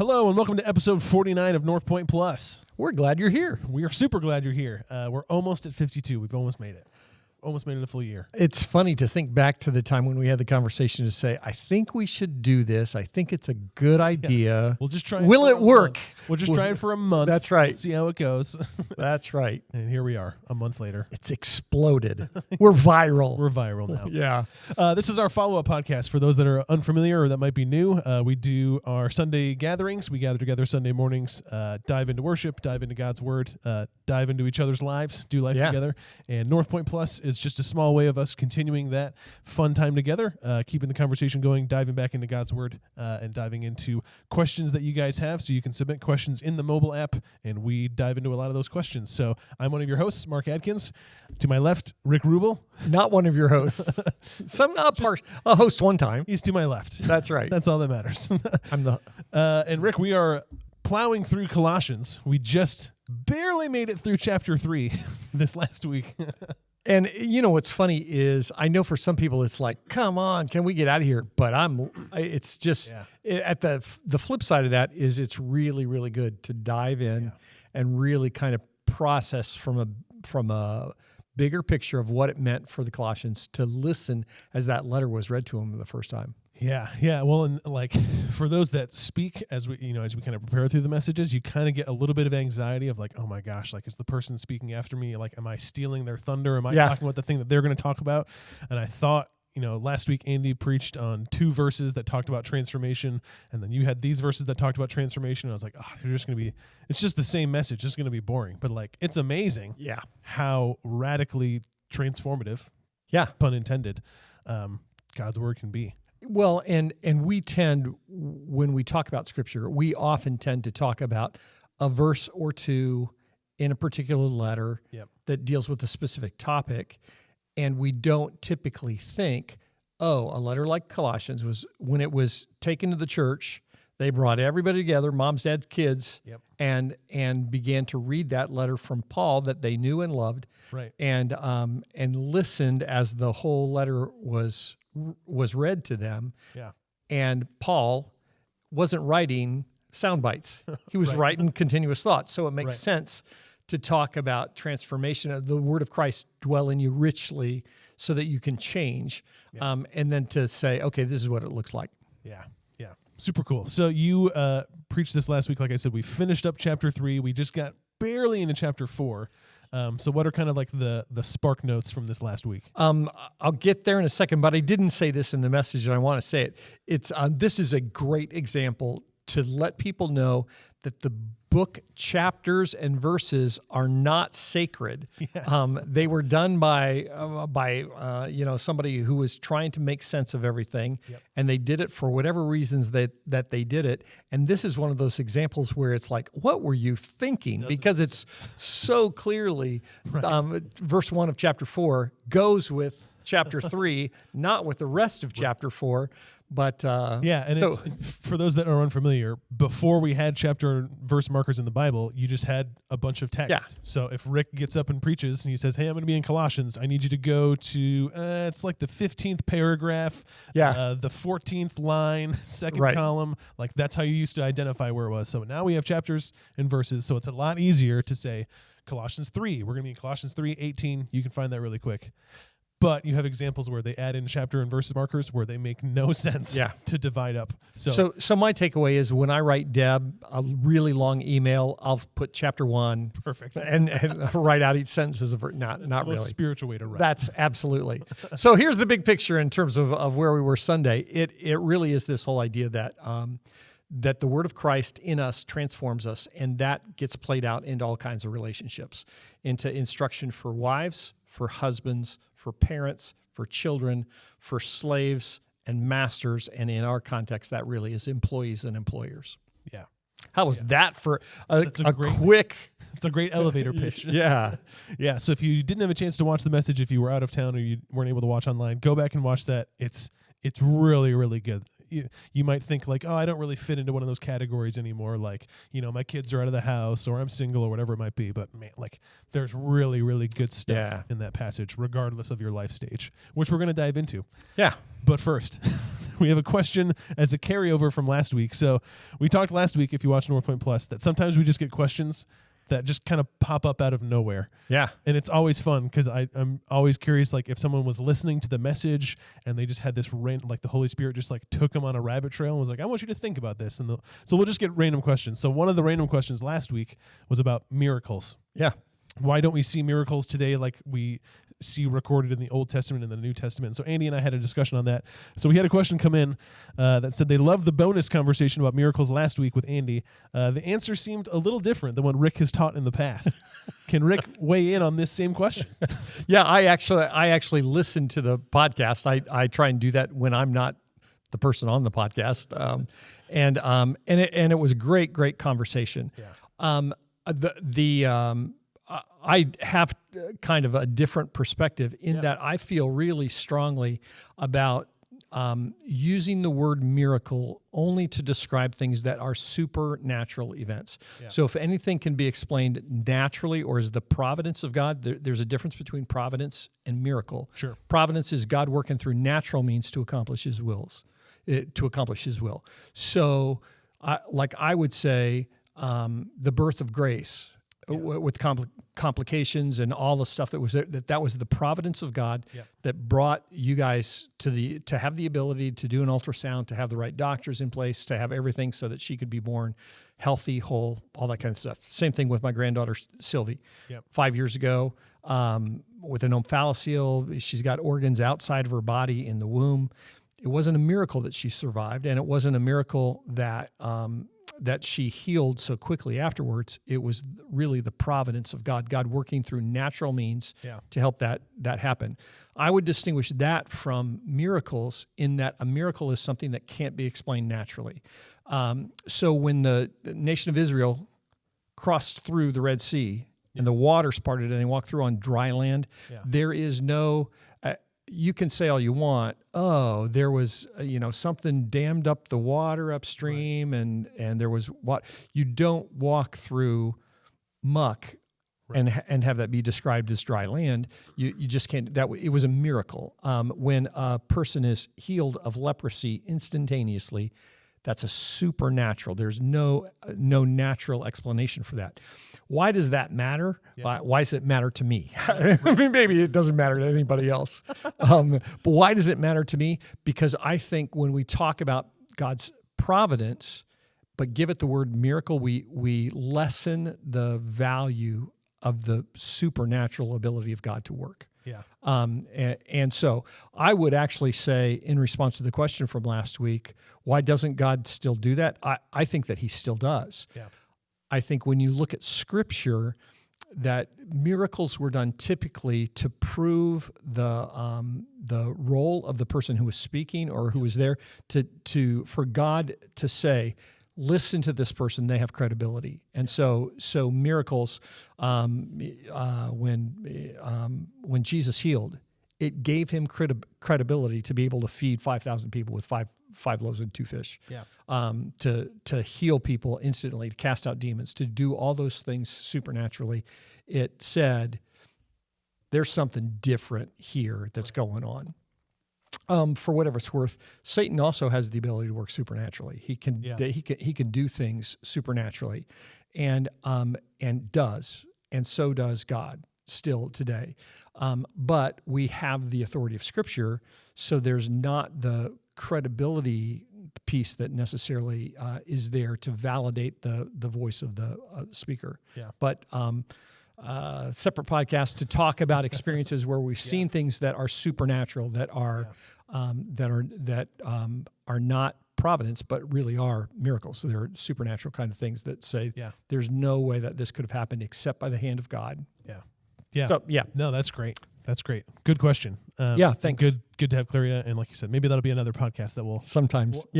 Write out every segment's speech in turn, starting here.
Hello and welcome to episode 49 of Northpointe Plus. We're glad you're here. We are super glad you're here. We're almost at 52. We've almost made it. Almost made it a full year. It's funny to think back to the time when we had the conversation to say, I think we should do this. I think it's a good idea. Yeah. We'll just try. Will it work? We'll just try it for a month. That's right. See how it goes. That's right. And here we are, a month later. It's exploded. We're viral. We're viral now. Yeah. This is our follow-up podcast for those that are unfamiliar or that might be new. We do our Sunday gatherings. We gather together Sunday mornings, dive into worship, dive into God's Word, dive into each other's lives, do life together. And Northpointe Plus is just a small way of us continuing that fun time together, keeping the conversation going, diving back into God's Word, and diving into questions that you guys have. So you can submit questions in the mobile app, and we dive into a lot of those questions. So I'm one of your hosts, Mark Adkins. To my left, Rick Ruble. Not one of your hosts. A host one time. He's to my left. That's right. That's all that matters. And Rick, we are plowing through Colossians. We just barely made it through chapter 3 this last week. And you know what's funny is I know for some people it's like, come on, can we get out of here? But it's just at the flip side of that is it's really, really good to dive in and really kind of process from a bigger picture of what it meant for the Colossians to listen as that letter was read to them the first time. Yeah. Well, and like for those that speak as we kind of prepare through the messages, you kind of get a little bit of anxiety of like, oh my gosh, like is the person speaking after me? Like, am I stealing their thunder? Am I talking about the thing that they're going to talk about? And I thought, last week Andy preached on 2 verses that talked about transformation, and then you had these verses that talked about transformation. And I was like, it's just the same message. It's going to be boring, but like it's amazing. Yeah, how radically transformative. Yeah, pun intended. God's Word can be. Well, and we tend, when we talk about Scripture, we often tend to talk about a verse or two in a particular letter that deals with a specific topic, and we don't typically think, a letter like Colossians was, when it was taken to the church, they brought everybody together, moms, dads, kids, and began to read that letter from Paul that they knew and loved, and listened as the whole letter was read to them. And Paul wasn't writing sound bites. He was writing continuous thoughts. So it makes sense to talk about transformation of the word of Christ dwell in you richly so that you can change. And then to say, okay, this is what it looks like. Yeah. Super cool. So you preached this last week. Like I said, we finished up chapter 3. We just got barely into chapter 4. So what are kind of like the spark notes from this last week? I'll get there in a second, but I didn't say this in the message, and I want to say it. It's this is a great example to let people know that the book chapters and verses are not sacred. Yes. They were done by somebody who was trying to make sense of everything, and they did it for whatever reasons that they did it. And this is one of those examples where it's like, what were you thinking? Because it's so clearly, verse 1 of chapter 4 goes with chapter 3, not with the rest of chapter 4. But it's, for those that are unfamiliar, before we had chapter and verse markers in the Bible, you just had a bunch of text. Yeah. So if Rick gets up and preaches and he says, hey, I'm going to be in Colossians, I need you to go to, it's like the 15th paragraph, the 14th line, second column. Like that's how you used to identify where it was. So now we have chapters and verses, so it's a lot easier to say Colossians 3. We're going to be in Colossians 3:18. You can find that really quick. But you have examples where they add in chapter and verse markers where they make no sense to divide up. So my takeaway is when I write Deb a really long email, I'll put chapter 1. Perfect. And write out each sentence as a verse. Not the really. Most spiritual way to write. That's absolutely. So here's the big picture in terms of where we were Sunday. It really is this whole idea that that the word of Christ in us transforms us, and that gets played out into all kinds of relationships, into instruction for wives, for husbands, for parents, for children, for slaves and masters, and in our context, that really is employees and employers. Yeah. How was that for a quick... It's a great elevator pitch. Yeah. So if you didn't have a chance to watch the message, if you were out of town or you weren't able to watch online, go back and watch that. It's really, really good. You might think like, oh, I don't really fit into one of those categories anymore. Like, my kids are out of the house or I'm single or whatever it might be. But man, like there's really, really good stuff in that passage, regardless of your life stage, which we're going to dive into. Yeah. But first, we have a question as a carryover from last week. So we talked last week, if you watch Northpointe Plus, that sometimes we just get questions that just kind of pop up out of nowhere. Yeah. And it's always fun because I'm always curious, like if someone was listening to the message and they just had this like the Holy Spirit just like took them on a rabbit trail and was like, I want you to think about this. And so we'll just get random questions. So one of the random questions last week was about miracles. Yeah. Why don't we see miracles today like we see recorded in the Old Testament and the New Testament? So Andy and I had a discussion on that. So we had a question come in that said they loved the bonus conversation about miracles last week with Andy. The answer seemed a little different than what Rick has taught in the past. Can Rick weigh in on this same question? Yeah, I actually listen to the podcast. I try and do that when I'm not the person on the podcast. And it was a great conversation. Yeah. I have kind of a different perspective in that I feel really strongly about using the word miracle only to describe things that are supernatural events. Yeah. So if anything can be explained naturally or as the providence of God, there's a difference between providence and miracle. Sure. Providence is God working through natural means to accomplish His will. So, I would say the birth of grace. With complications and all the stuff that was there, that was the providence of God that brought you guys to have the ability to do an ultrasound, to have the right doctors in place, to have everything so that she could be born healthy, whole, all that kind of stuff. Same thing with my granddaughter Sylvie. 5 years ago, with an omphalocele, she's got organs outside of her body in the womb. It wasn't a miracle that she survived, and it wasn't a miracle that she healed so quickly afterwards. It was really the providence of God working through natural means to help that happen. I would distinguish that from miracles in that a miracle is something that can't be explained naturally. So when the nation of Israel crossed through the Red Sea and the waters parted and they walked through on dry land, there is no... you can say all you want, there was, something dammed up the water upstream and there was what. You don't walk through muck and have that be described as dry land. You just can't. It was a miracle. When a person is healed of leprosy instantaneously, that's a supernatural. There's no natural explanation for that. Why does that matter? Yeah. Why does it matter to me? I mean, maybe it doesn't matter to anybody else. But why does it matter to me? Because I think when we talk about God's providence, but give it the word miracle, we lessen the value of the supernatural ability of God to work. Yeah. And so I would actually say, in response to the question from last week, why doesn't God still do that? I think that He still does. Yeah. I think when you look at Scripture, that miracles were done typically to prove the role of the person who was speaking or who was there, for God to say, listen to this person, they have credibility. And so miracles, when Jesus healed, it gave Him credibility to be able to feed 5,000 people with five loaves and 2 fish. Yeah. To heal people instantly, to cast out demons, to do all those things supernaturally. It said, there's something different here that's going on. For whatever it's worth, Satan also has the ability to work supernaturally. He can do things supernaturally, and does, and so does God still today. But we have the authority of Scripture, so there's not the credibility piece that necessarily is there to validate the voice of the speaker. Yeah. But separate podcast to talk about experiences where we've seen things that are supernatural, that are not providence, but really are miracles. So they're supernatural kind of things that say there's no way that this could have happened except by the hand of God. Yeah. Yeah. So, No, that's great. That's great. Good question. Thanks. Good to have clarity. And like you said, maybe that'll be another podcast that we'll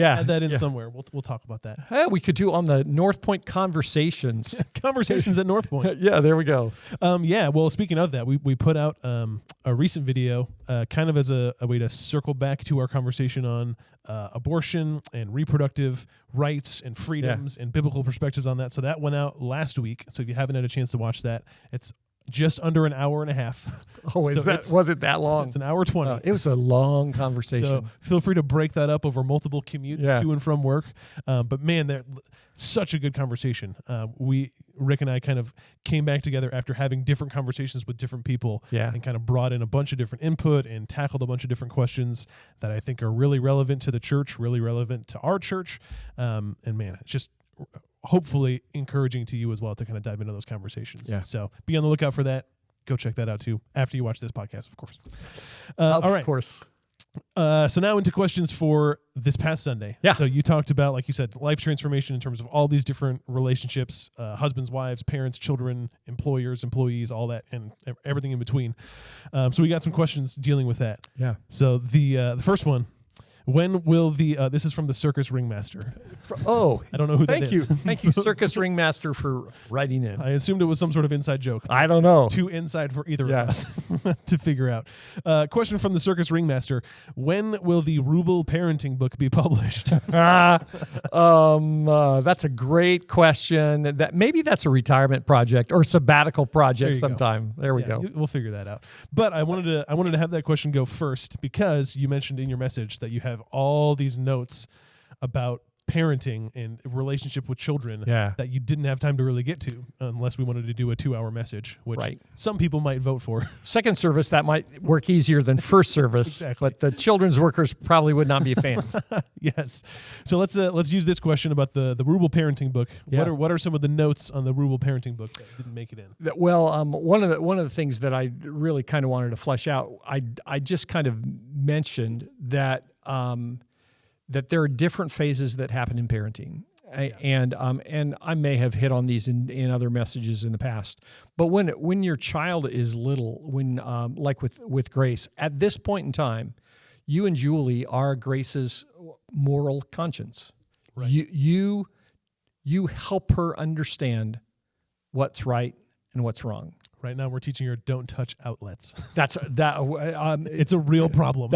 add that in somewhere. We'll talk about that. We could do on the Northpointe Conversations. Conversations at Northpointe. Yeah, there we go. Well, speaking of that, we put out a recent video kind of as a way to circle back to our conversation on abortion and reproductive rights and freedoms and biblical perspectives on that. So that went out last week. So if you haven't had a chance to watch that, it's just under an hour and a half. Oh, was it that long? It's an hour 20. It was a long conversation. So feel free to break that up over multiple commutes to and from work. But man, they're such a good conversation. Rick and I kind of came back together after having different conversations with different people and kind of brought in a bunch of different input and tackled a bunch of different questions that I think are really relevant to the church, really relevant to our church. And man, it's just hopefully encouraging to you as well to kind of dive into those conversations. Yeah. So be on the lookout for that. Go check that out too after you watch this podcast, of course. All right. Of course. So now into questions for this past Sunday. Yeah. So you talked about, like you said, life transformation in terms of all these different relationships, husbands, wives, parents, children, employers, employees, all that, and everything in between. So we got some questions dealing with that. Yeah. So the first one, when will this is from the Circus Ringmaster. I don't know who that is. Thank you, Circus Ringmaster, for writing in. I assumed it was some sort of inside joke. I don't know. It's too inside for either of us to figure out. Question from the Circus Ringmaster. When will the Ruble parenting book be published? That's a great question. Maybe that's a retirement project or sabbatical project sometime. There we go. We'll figure that out. But I wanted to have that question go first because you mentioned in your message that you have all these notes about parenting and relationship with children that you didn't have time to really get to unless we wanted to do a 2-hour message, which some people might vote for. Second service, that might work easier than first service, but the children's workers probably would not be fans. Yes. So let's use this question about the Ruble parenting book. Yeah. What are some of the notes on the Ruble parenting book that didn't make it in? Well, one of the things that I really kind of wanted to flesh out, I just kind of mentioned that that there are different phases that happen in parenting. And I may have hit on these in other messages in the past. But when your child is little, like with Grace, at this point in time, you and Julie are Grace's moral conscience. Right. You help her understand what's right and what's wrong. Right now, we're teaching her don't touch outlets. It's a real problem.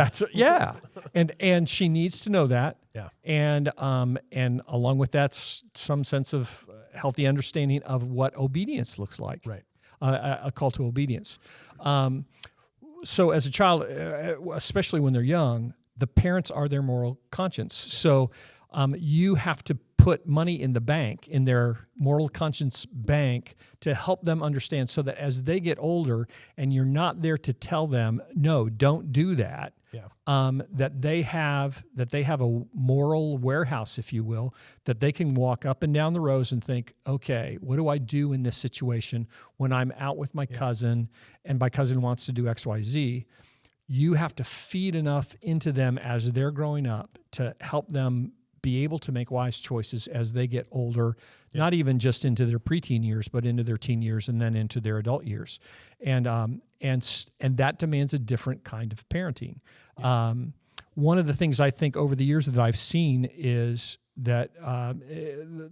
and she needs to know that. Yeah, and along with that, some sense of healthy understanding of what obedience looks like. Right, a call to obedience. So as a child, especially when they're young, the parents are their moral conscience. So you have to put money in the bank, in their moral conscience bank, to help them understand so that as they get older and you're not there to tell them, no, don't do that, that they have a moral warehouse, if you will, that they can walk up and down the rows and think, okay, what do I do in this situation when I'm out with my cousin and my cousin wants to do X, Y, Z? You have to feed enough into them as they're growing up to help them be able to make wise choices as they get older, not even just into their preteen years, but into their teen years and then into their adult years. And that demands a different kind of parenting. Yeah. One of the things I think over the years that I've seen is that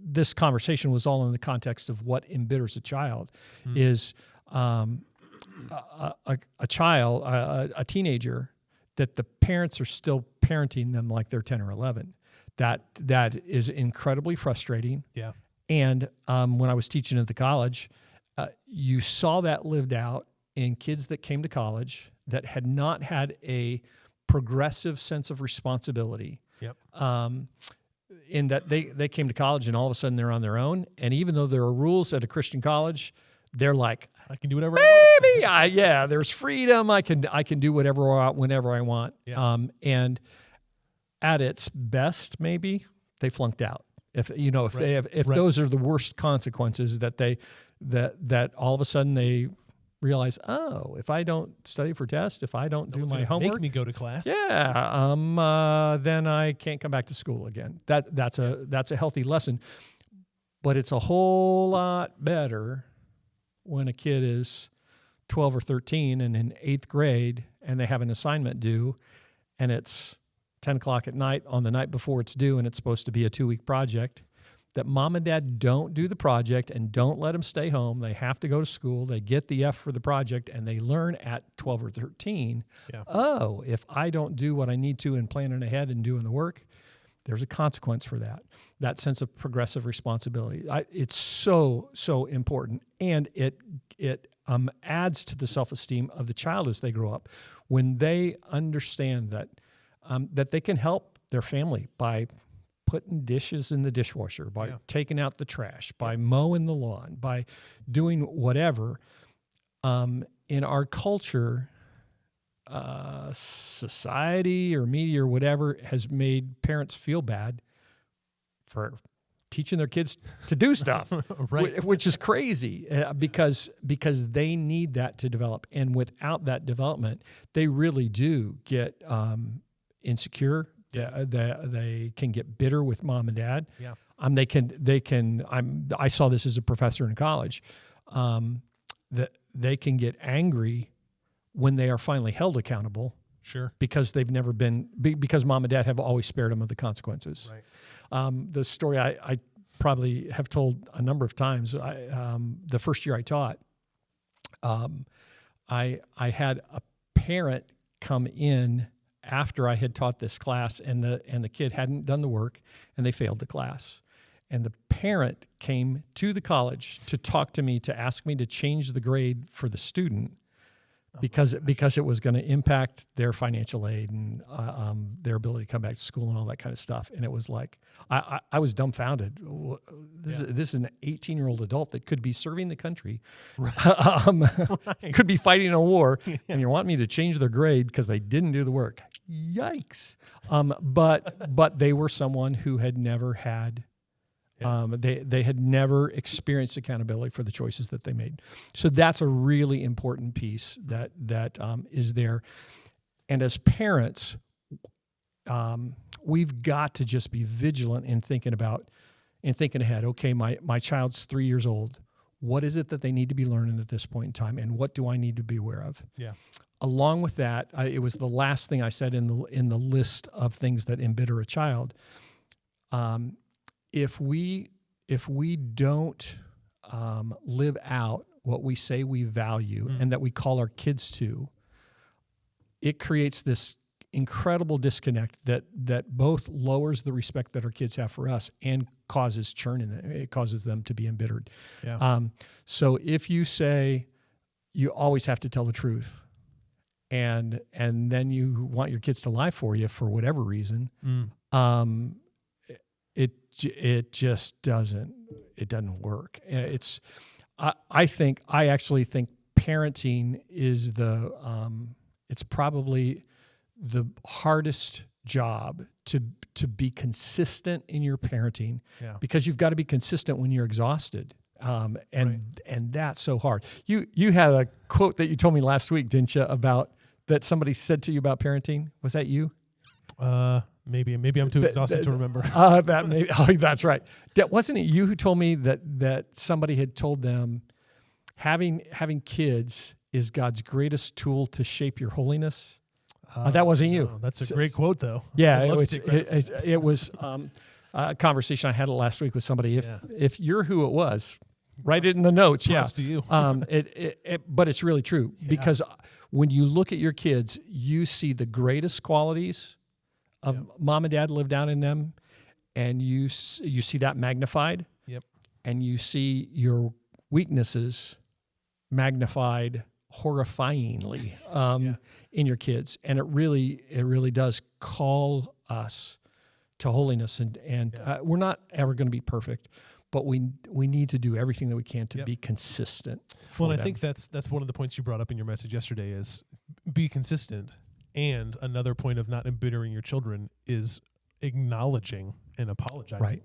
this conversation was all in the context of what embitters a child is a child, a teenager, that the parents are still parenting them like they're 10 or 11. That is incredibly frustrating. Yeah. And when I was teaching at the college, you saw that lived out in kids that came to college that had not had a progressive sense of responsibility. Yep. In that they came to college and all of a sudden they're on their own. And even though there are rules at a Christian college, they're like, I can do whatever I want. There's freedom. I can do whatever I want, whenever I want. Yeah. And at its best, maybe they flunked out. If those are the worst consequences, that all of a sudden they realize, oh, if I don't study for tests, if I don't do my homework, make me go to class. Then I can't come back to school again. That's a healthy lesson, but it's a whole lot better when a kid is 12 or 13 and in 8th grade and they have an assignment due, and it's 10 o'clock at night on the night before it's due, and it's supposed to be a 2-week project, that mom and dad don't do the project and don't let them stay home. They have to go to school. They get the F for the project, and they learn at 12 or 13, oh, if I don't do what I need to in planning ahead and doing the work, there's a consequence for that. That sense of progressive responsibility. It's so important, and it adds to the self-esteem of the child as they grow up. When they understand that that they can help their family by putting dishes in the dishwasher, by taking out the trash, by mowing the lawn, by doing whatever. In our culture, society or media or whatever has made parents feel bad for teaching their kids to do stuff, which is crazy because they need that to develop. And without that development, they really do get insecure. They can get bitter with mom and dad. Yeah. I saw this as a professor in college, that they can get angry when they are finally held accountable. Sure. Because they've never been, because mom and dad have always spared them of the consequences. Right. The story I probably have told a number of times. The first year I taught, I had a parent come in after I had taught this class, and the kid hadn't done the work, and they failed the class. And the parent came to the college to talk to me, to ask me to change the grade for the student because it was going to impact their financial aid and their ability to come back to school and all that kind of stuff. And it was like, I was dumbfounded. This is an 18-year-old adult that could be serving the country, could be fighting a war, and you want me to change their grade because they didn't do the work. Yikes. But they were someone who had never had, they had never experienced accountability for the choices that they made. So that's a really important piece that is there. And as parents, we've got to just be vigilant in thinking ahead. Okay, my child's 3 years old. What is it that they need to be learning at this point in time, and what do I need to be aware of? Yeah. Along with that, it was the last thing I said in the list of things that embitter a child. If we don't live out what we say we value and that we call our kids to, it creates this incredible disconnect that both lowers the respect that our kids have for us and causes churn in them. It causes them to be embittered. Yeah. So if you say you always have to tell the truth, and then you want your kids to lie for you for whatever reason, it just doesn't work. I actually think parenting is it's probably the hardest job to be consistent in your parenting, because you've got to be consistent when you're exhausted. And that's so hard. You had a quote that you told me last week, didn't you, about that somebody said to you about parenting? Was that you? Maybe I'm too exhausted to remember. That's right. Wasn't it you who told me that somebody had told them having kids is God's greatest tool to shape your holiness? That wasn't you. No, that's a great quote, though. Yeah, it was a conversation I had last week with somebody. If you're who it was, write it in the notes. Props to you. But it's really true, because when you look at your kids, you see the greatest qualities of mom and dad live down in them, and you see that magnified. Yep. And you see your weaknesses magnified horrifyingly in your kids, and it really does call us to holiness. And we're not ever going to be perfect, but we need to do everything that we can to be consistent. Well, and I think that's one of the points you brought up in your message yesterday is be consistent. And another point of not embittering your children is acknowledging and apologizing. Right.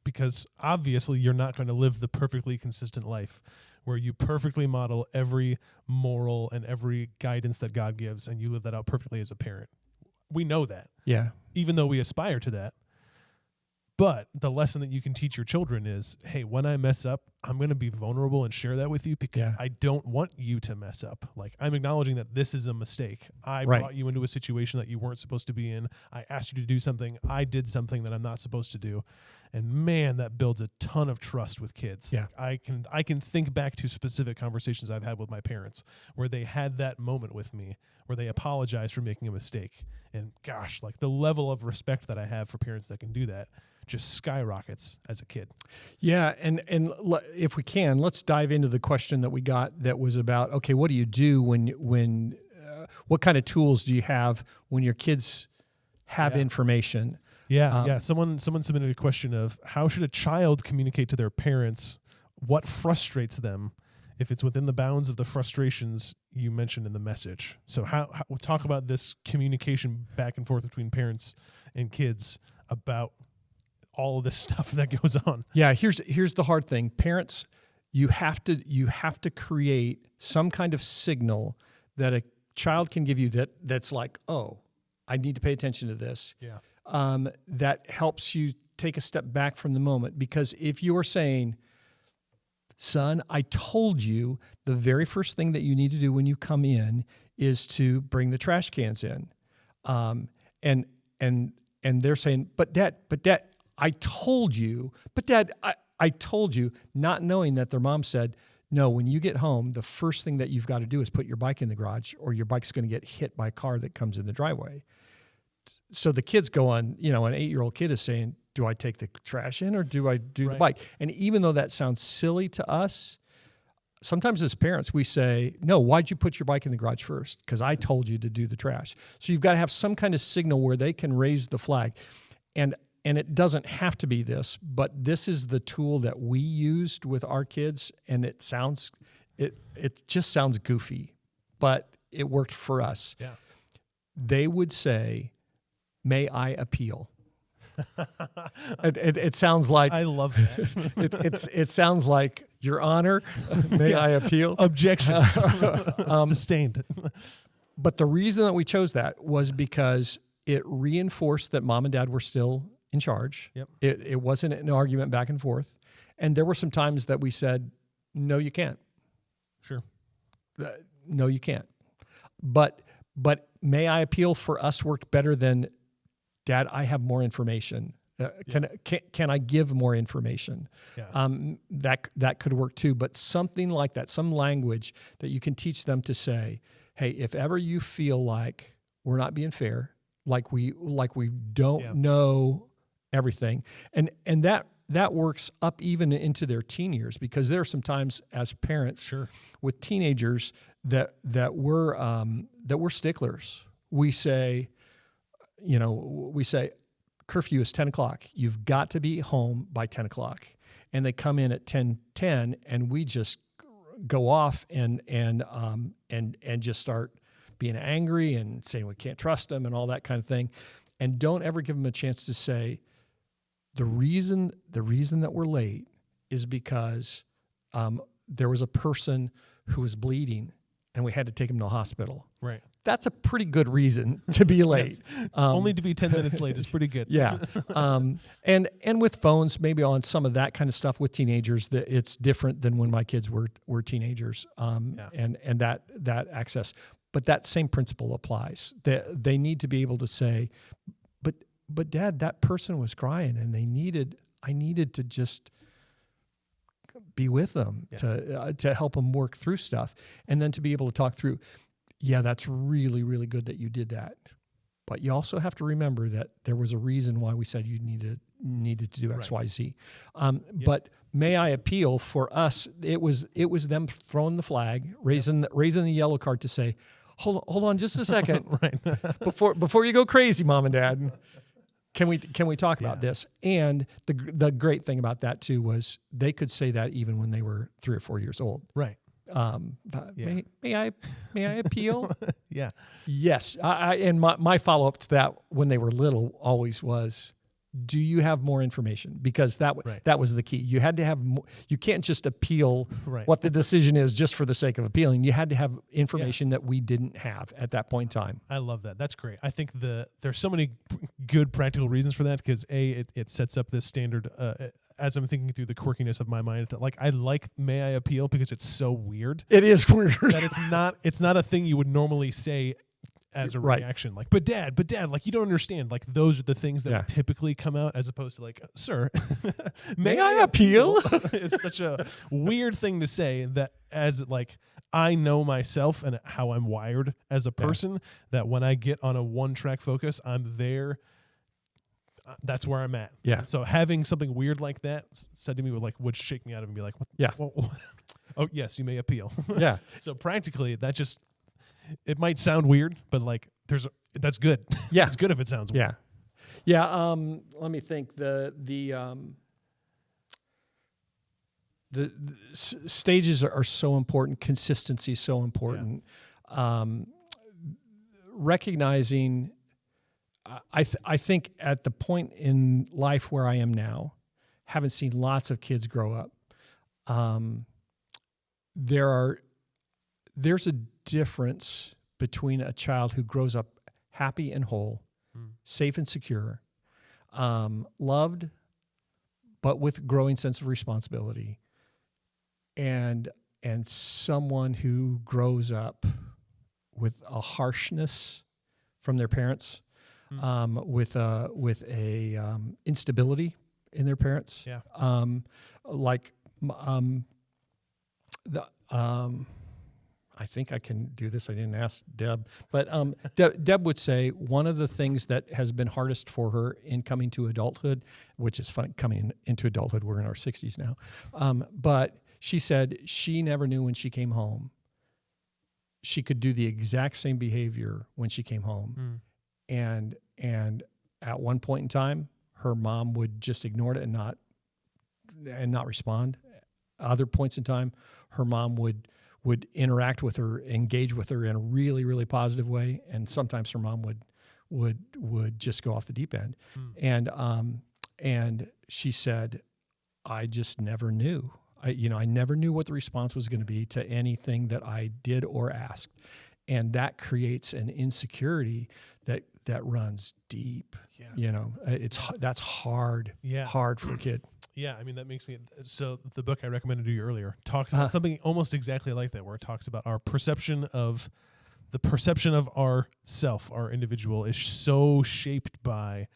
Because obviously you're not going to live the perfectly consistent life where you perfectly model every moral and every guidance that God gives, and you live that out perfectly as a parent. We know that. Yeah. Even though we aspire to that. But the lesson that you can teach your children is, hey, when I mess up, I'm going to be vulnerable and share that with you, because I don't want you to mess up. Like, I'm acknowledging that this is a mistake. I brought you into a situation that you weren't supposed to be in. I asked you to do something. I did something that I'm not supposed to do. And man, that builds a ton of trust with kids. Yeah. I can think back to specific conversations I've had with my parents where they had that moment with me where they apologized for making a mistake. And gosh, like the level of respect that I have for parents that can do that just skyrockets as a kid. Yeah, and if we can, let's dive into the question that we got that was about, okay, what do you do when what kind of tools do you have when your kids have information? Yeah. Someone submitted a question of how should a child communicate to their parents what frustrates them if it's within the bounds of the frustrations you mentioned in the message. So how we'll talk about this communication back and forth between parents and kids about all of this stuff that goes on. Yeah, here's the hard thing. Parents, you have to create some kind of signal that a child can give you that's like, oh, I need to pay attention to this. Yeah. That helps you take a step back from the moment. Because if you're saying, son, I told you the very first thing that you need to do when you come in is to bring the trash cans in. And they're saying, but dad, I told you, but dad, I told you, not knowing that their mom said, no, when you get home, the first thing that you've got to do is put your bike in the garage or your bike's going to get hit by a car that comes in the driveway. So the kids go on, an 8-year-old kid is saying, do I take the trash in or do I do the bike? And even though that sounds silly to us, sometimes as parents, we say, no, why'd you put your bike in the garage first? Because I told you to do the trash. So you've got to have some kind of signal where they can raise the flag. And it doesn't have to be this, but this is the tool that we used with our kids, and it just sounds goofy, but it worked for us. Yeah. They would say, may I appeal? It sounds like, I love that. it sounds like, Your Honor, may I appeal? Objection. Sustained. But the reason that we chose that was because it reinforced that mom and dad were still in charge. Yep. It wasn't an argument back and forth. And there were some times that we said, no, you can't. Sure. No, you can't. But may I appeal for us worked better than, Dad, I have more information. Can I give more information? Yeah. That could work too. But something like that, some language that you can teach them to say, hey, if ever you feel like we're not being fair, like we don't know everything, and that works up even into their teen years, because there are some times as parents with teenagers that we're sticklers. We say, curfew is 10 o'clock. You've got to be home by 10 o'clock. And they come in at 10:10, and we just go off and just start being angry and saying we can't trust them and all that kind of thing. And don't ever give them a chance to say, the reason that we're late is because there was a person who was bleeding and we had to take him to the hospital. Right. That's a pretty good reason to be late. Yes. Only to be 10 minutes late is pretty good. Yeah. And with phones, maybe on some of that kind of stuff with teenagers, that it's different than when my kids were teenagers. And that access. But that same principle applies. They need to be able to say, but Dad, that person was crying and I needed to just be with them to help them work through stuff, and then to be able to talk through. Yeah, that's really, really good that you did that. But you also have to remember that there was a reason why we said you needed to do X, Y, Z. But may I appeal, for us, it was them throwing the flag, raising the yellow card to say, hold on just a second, before you go crazy, Mom and Dad. Can we talk about this? And the great thing about that too was they could say that even when they were 3 or 4 years old. Right. May I appeal? Yeah. Yes. And my follow up to that when they were little always was, do you have more information? Because that was the key. You had to have more. You can't just appeal what the decision is just for the sake of appealing. You had to have information that we didn't have at that point in time. I love that. That's great. I think there's so many good practical reasons for that, because it sets up this standard. As I'm thinking through the quirkiness of my mind, I like may I appeal because it's so weird. It is weird that it's not a thing you would normally say as a Right. reaction. Like, but dad, like, you don't understand. Like, those are the things that would typically come out, as opposed to like, sir, may I appeal? It's such a weird thing to say, that as like, I know myself and how I'm wired as a person, that when I get on a one-track focus, I'm there. That's where I'm at. Yeah. And so having something weird like that said to me would shake me out and be like, oh yes, you may appeal. Yeah. So practically, that just, it might sound weird, but like that's good. Yeah. It's good if it sounds weird. Yeah. Yeah. Let me think. The stages are so important. Consistency is so important. Yeah. Recognizing, I think at the point in life where I am now, having seen lots of kids grow up, there's a difference between a child who grows up happy and whole, safe and secure, loved, but with growing sense of responsibility, and someone who grows up with a harshness from their parents, with a instability in their parents. Yeah. I think I can do this. I didn't ask Deb, but Deb would say one of the things that has been hardest for her in coming to adulthood, which is fun, coming into adulthood, we're in our 60s now, but she said she never knew when she came home she could do the exact same behavior when she came home, and at one point in time, her mom would just ignore it and not respond. Other points in time, her mom would interact with her, engage with her in a really, really positive way, and sometimes her mom would just go off the deep end. And she said, I just never knew. I never knew what the response was going to be to anything that I did or asked, and that creates an insecurity that runs deep. Yeah. That's hard. Yeah. Hard for a kid. Yeah, I mean, that makes me, so the book I recommended to you earlier talks about something almost exactly like that, where it talks about the perception of our self, our individual, is so shaped by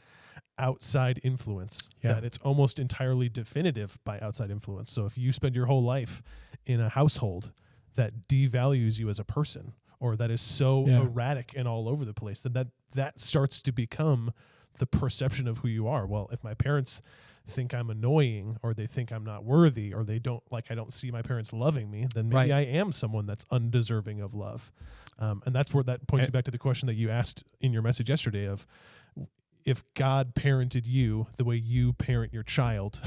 outside influence that it's almost entirely definitive by outside influence. So if you spend your whole life in a household that devalues you as a person, or that is so erratic and all over the place, then that starts to become the perception of who you are. Well, if my parents think I'm annoying, or they think I'm not worthy, or I don't see my parents loving me, then maybe I am someone that's undeserving of love. And that's where that points you back to the question that you asked in your message yesterday of, if God parented you the way you parent your child,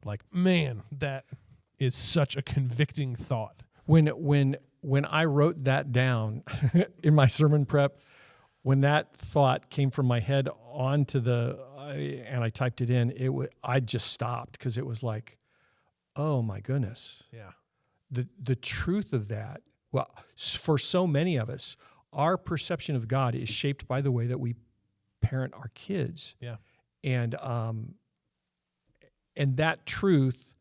like, man, that is such a convicting thought. When I wrote that down in my sermon prep, when that thought came from my head onto and I typed it in, I just stopped, because it was like, oh my goodness. Yeah. The truth of that, well, for so many of us, our perception of God is shaped by the way that we parent our kids. Yeah. And that truth,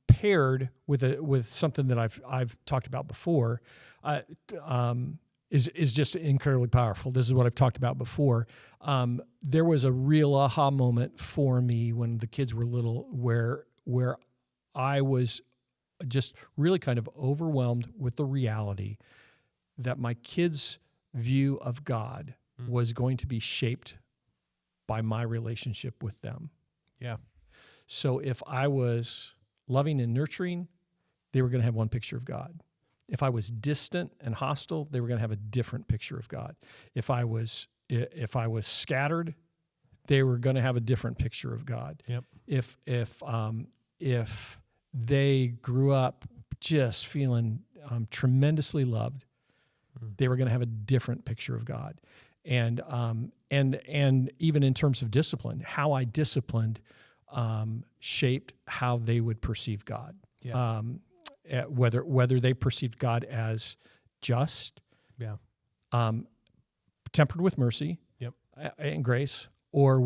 paired with something that I've talked about before, is just incredibly powerful. This is what I've talked about before. There was a real aha moment for me when the kids were little, where I was just really kind of overwhelmed with the reality that my kids' view of God was going to be shaped by my relationship with them. Yeah. So if I was loving and nurturing, they were going to have one picture of God. If I was distant and hostile, they were going to have a different picture of God. If I was scattered, they were going to have a different picture of God. Yep. If they grew up just feeling tremendously loved, they were going to have a different picture of God. And even in terms of discipline, how I disciplined shaped how they would perceive God. Yeah. Whether they perceived God as just, tempered with mercy, and grace, or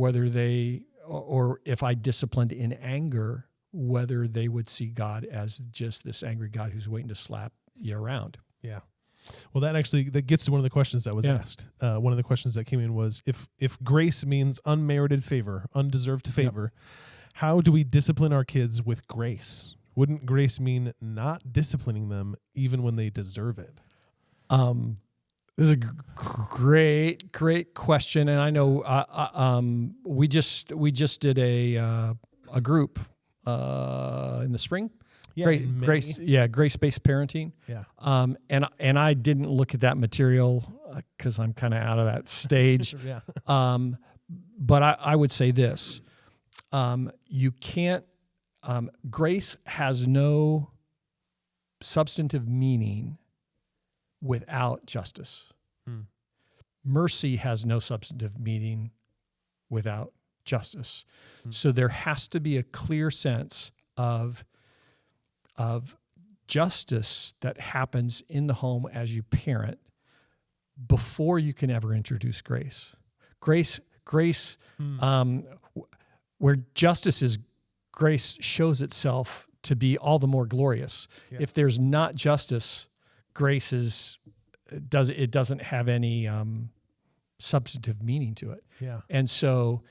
or if I disciplined in anger, whether they would see God as just this angry God who's waiting to slap you around. Yeah. Well, that gets to one of the questions that was asked. One of the questions that came in was, if grace means unmerited favor, undeserved favor, how do we discipline our kids with grace? Wouldn't grace mean not disciplining them even when they deserve it? This is a great question, and I know we just did a group in the spring. Grace-based parenting. Yeah. And I didn't look at that material because I'm kind of out of that stage. Yeah. But I would say this: you can't. Grace has no substantive meaning without justice. Mercy has no substantive meaning without justice. So there has to be a clear sense of justice that happens in the home as you parent before you can ever introduce grace. Grace, where justice is, grace shows itself to be all the more glorious. Yeah. If there's not justice, grace doesn't have any substantive meaning to it. Yeah. And so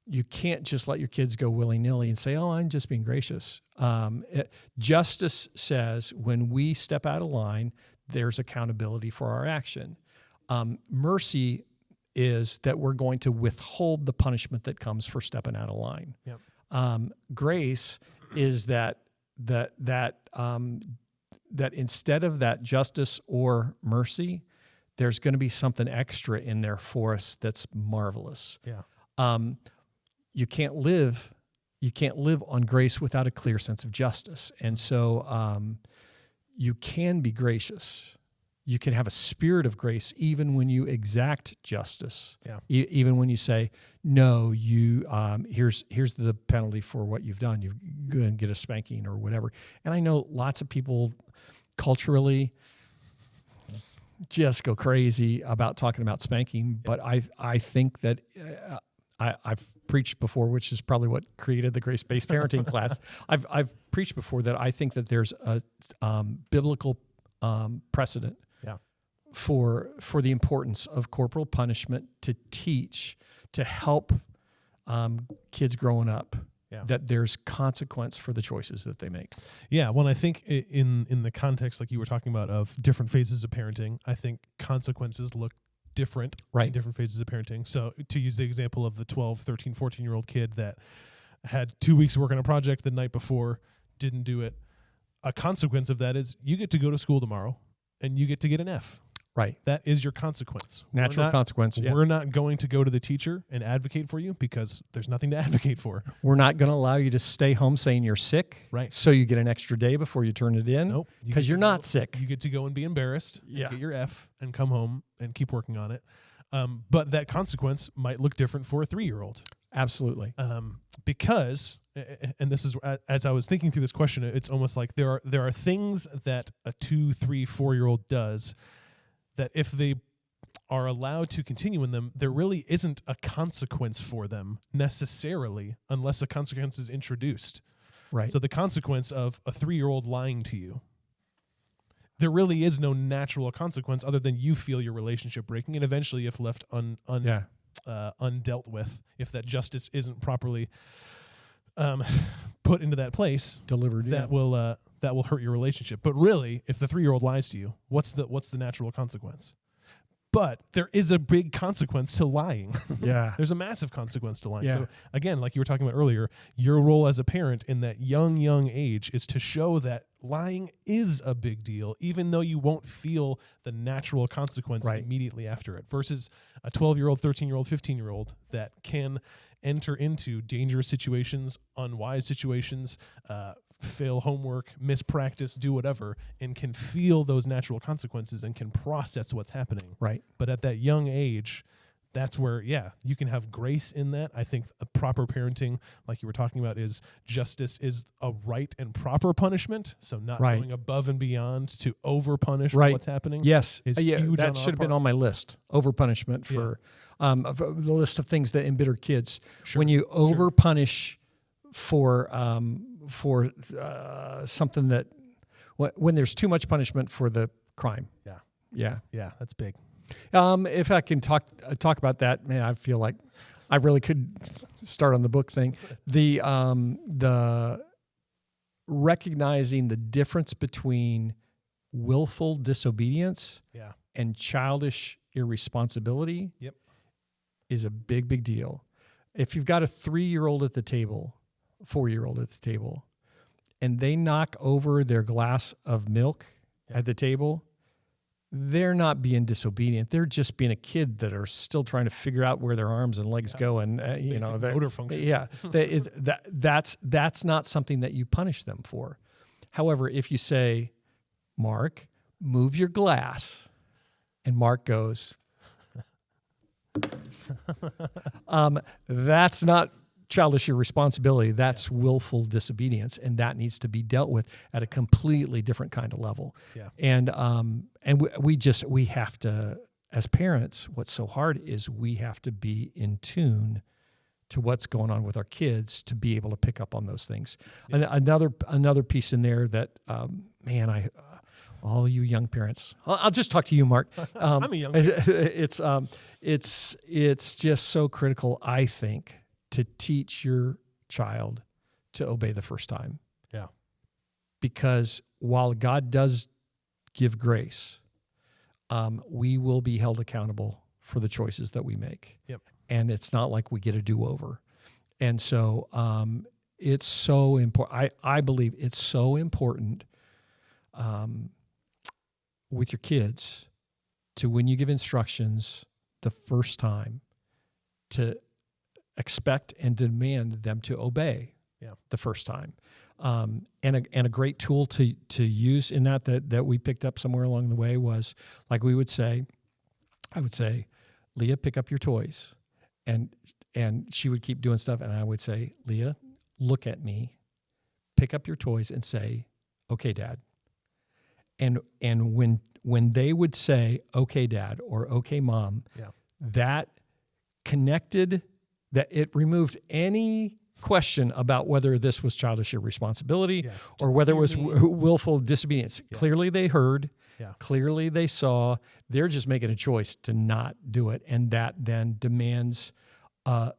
you can't just let your kids go willy-nilly and say, "Oh, I'm just being gracious." Justice says when we step out of line, there's accountability for our action. Mercy is that we're going to withhold the punishment that comes for stepping out of line. Yep. Grace is that instead of that justice or mercy, there's going to be something extra in there for us that's marvelous. Yeah. You can't live on grace without a clear sense of justice. And so you can be gracious. You can have a spirit of grace even when you exact justice. Yeah. Even when you say, "No, here's the penalty for what you've done. You go and get a spanking or whatever." And I know lots of people culturally just go crazy about talking about spanking, but I think that I've preached before, which is probably what created the grace-based parenting class. I've preached before that I think that there's a biblical precedent for the importance of corporal punishment to teach, to help kids growing up, that there's consequence for the choices that they make. Yeah, well, I think in the context, like you were talking about, of different phases of parenting, I think consequences look different in different phases of parenting. So to use the example of the 12, 13, 14-year-old kid that had 2 weeks to work on a project the night before, didn't do it, a consequence of that is you get to go to school tomorrow and you get to get an F. Right. That is your consequence. Natural consequence. We're not going to go to the teacher and advocate for you because there's nothing to advocate for. We're not going to allow you to stay home saying you're sick. Right. So you get an extra day before you turn it in. Nope. Because you're not sick. You get to go and be embarrassed, and get your F, and come home and keep working on it. But that consequence might look different for a 3-year-old. Absolutely. Because, and this is, as I was thinking through this question, it's almost like there are things that a 2, 3, 4-year-old does that if they are allowed to continue in them, there really isn't a consequence for them necessarily unless a consequence is introduced. Right. So the consequence of a 3-year-old lying to you, there really is no natural consequence other than you feel your relationship breaking, and eventually, if left undealt with, if that justice isn't properly put into that place, delivered, that will hurt your relationship. But really, if the 3-year-old lies to you, what's the natural consequence? But there is a big consequence to lying. Yeah. There's a massive consequence to lying. Yeah. So again, like you were talking about earlier, your role as a parent in that young age is to show that lying is a big deal, even though you won't feel the natural consequence immediately after it, versus a 12-year-old, 13-year-old, 15-year-old that can enter into dangerous situations, unwise situations, fail homework, miss practice, do whatever, and can feel those natural consequences and can process what's happening. Right. But at that young age, that's where, you can have grace in that. I think a proper parenting, like you were talking about, is justice is a right and proper punishment. So not going above and beyond to over-punish for what's happening. Yes. Huge that should have been on my list. Over-punishment for the list of things that embitter kids. Sure. When you over-punish for something that, when there's too much punishment for the crime. Yeah. Yeah. Yeah, that's big. If I can talk about that, man, I feel like I really could start on the book thing. The recognizing the difference between willful disobedience and childish irresponsibility is a big, big deal. If you've got a 3-year-old at the table, 4-year-old at the table, and they knock over their glass of milk at the table, they're not being disobedient. They're just being a kid that are still trying to figure out where their arms and legs go, and motor function. Yeah, that's not something that you punish them for. However, if you say, "Mark, move your glass," and Mark goes, that's not childish irresponsibility. That's willful disobedience, and that needs to be dealt with at a completely different kind of level. Yeah. And we have to, as parents, what's so hard is we have to be in tune to what's going on with our kids to be able to pick up on those things. Yeah. And another piece in there that, all you young parents, I'll just talk to you, Mark. I'm a young parent. It's just so critical, I think, to teach your child to obey the first time. Yeah. Because while God does give grace, we will be held accountable for the choices that we make. Yep. And it's not like we get a do-over. And so it's so important. I believe it's so important with your kids to, when you give instructions the first time, to expect and demand them to obey the first time. And a great tool to use in that we picked up somewhere along the way was, like, I would say, "Leah, pick up your toys." And she would keep doing stuff, and I would say, "Leah, look at me, pick up your toys and say, 'Okay, Dad.'" And when they would say, "Okay, Dad," or "Okay, Mom," that connected, that it removed any question about whether this was childish irresponsibility or whether it was willful disobedience. Yeah. Clearly they heard, clearly they saw, they're just making a choice to not do it. And that then demands a